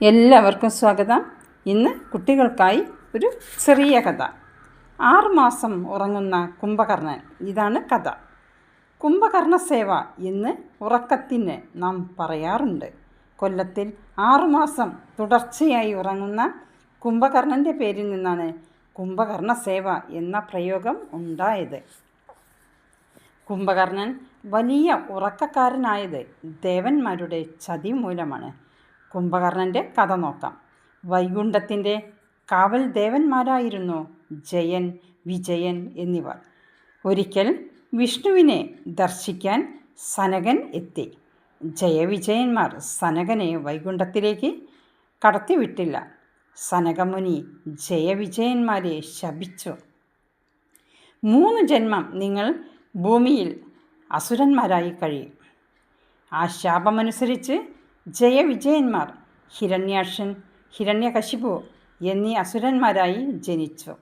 എല്ലാവർക്കും സ്വാഗതം. ഇന്ന് കുട്ടികൾക്കായി ഒരു ചെറിയ കഥ. 6 മാസം ഉറങ്ങുന്ന കുംഭകർണൻ. ഇതാണ് കഥ. കുംഭകർണ സേവ എന്ന് ഉറക്കത്തിന് നാം പറയാറുണ്ട്. കൊല്ലത്തിൽ 6 മാസം തുടർച്ചയായി ഉറങ്ങുന്ന കുംഭകർണൻ്റെ പേരിൽ നിന്നാണ് കുംഭകർണ സേവ എന്ന പ്രയോഗം ഉണ്ടായത്. കുംഭകർണൻ വലിയ ഉറക്കക്കാരനായത് ദേവന്മാരുടെ ചതി മൂലമാണ്. കുംഭകർണൻ്റെ കഥ നോക്കാം. വൈകുണ്ഠത്തിൻ്റെ കാവൽ ദേവന്മാരായിരുന്നു ജയൻ, വിജയൻ എന്നിവർ. ഒരിക്കൽ വിഷ്ണുവിനെ ദർശിക്കാൻ സനകൻ എത്തി. ജയവിജയന്മാർ സനകനെ വൈകുണ്ഠത്തിലേക്ക് കടത്തിവിട്ടില്ല. സനകമുനി ജയവിജയന്മാരെ ശപിച്ചു. 3 ജന്മം നിങ്ങൾ ഭൂമിയിൽ അസുരന്മാരായി കഴിയും. ആ ശാപമനുസരിച്ച് ജയവിജയന്മാർ ഹിരണ്യാക്ഷൻ, ഹിരണ്യകശിപു എന്നീ അസുരന്മാരായി ജനിച്ചു.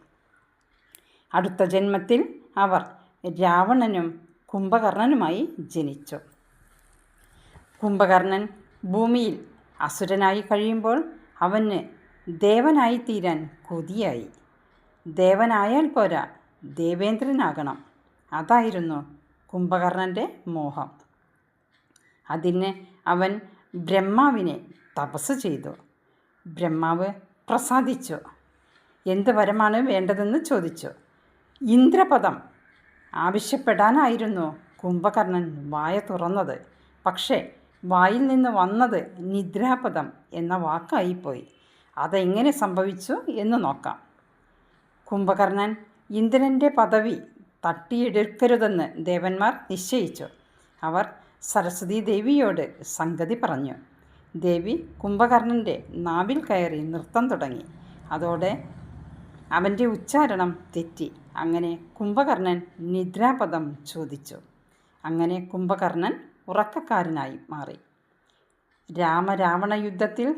അടുത്ത ജന്മത്തിൽ അവർ രാവണനും കുംഭകർണനുമായി ജനിച്ചു. കുംഭകർണൻ ഭൂമിയിൽ അസുരനായി കഴിയുമ്പോൾ അവന് ദേവനായി തീരാൻ കൊതിയായി. ദേവനായാൽ പോരാ, ദേവേന്ദ്രനാകണം. അതായിരുന്നു കുംഭകർണൻ്റെ മോഹം. അതിന് അവൻ ബ്രഹ്മാവിനെ തപസ് ചെയ്തു. ബ്രഹ്മാവ് പ്രസാദിച്ചു. എന്ത് വരമാണ് വേണ്ടതെന്ന് ചോദിച്ചു. ഇന്ദ്രപദം ആവശ്യപ്പെടാനായിരുന്നു കുംഭകർണൻ വായ തുറന്നത്. പക്ഷേ വായിൽ നിന്ന് വന്നത് നിദ്രാപദം എന്ന വാക്കായിപ്പോയി. അതെങ്ങനെ സംഭവിച്ചു എന്ന് നോക്കാം. കുംഭകർണൻ ഇന്ദ്രൻ്റെ പദവി തട്ടിയെടുക്കരുതെന്ന് ദേവന്മാർ നിശ്ചയിച്ചു. അവർ സരസ്വതി ദേവിയോട് സംഗതി പറഞ്ഞു. ദേവി കുംഭകർണൻ്റെ നാവിൽ കയറി നൃത്തം തുടങ്ങി. അതോടെ അവൻ്റെ ഉച്ചാരണം തെറ്റി. അങ്ങനെ കുംഭകർണൻ നിദ്രാപദം ചോദിച്ചു. അങ്ങനെ കുംഭകർണൻ ഉറക്കക്കാരനായി മാറി. രാമരാവണ യുദ്ധത്തിൽ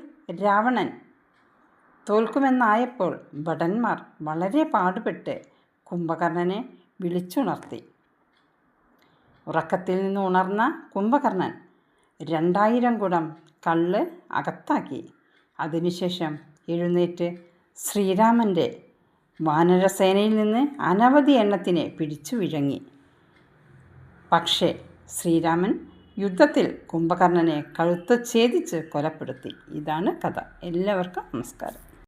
രാവണൻ തോൽക്കുമെന്നായപ്പോൾ ഭടന്മാർ വളരെ പാടുപെട്ട് കുംഭകർണനെ വിളിച്ചുണർത്തി. ഉറക്കത്തിൽ നിന്ന് ഉണർന്ന കുംഭകർണൻ 2000 കുടം കള്ള് അകത്താക്കി. അതിനുശേഷം എഴുന്നേറ്റ് ശ്രീരാമൻ്റെ വാനരസേനയിൽ നിന്ന് അനവധി എണ്ണത്തിനെ പിടിച്ചു വിഴുങ്ങി. പക്ഷേ ശ്രീരാമൻ യുദ്ധത്തിൽ കുംഭകർണനെ കഴുത്ത് ഛേദിച്ച് കൊലപ്പെടുത്തി. ഇതാണ് കഥ. എല്ലാവർക്കും നമസ്കാരം.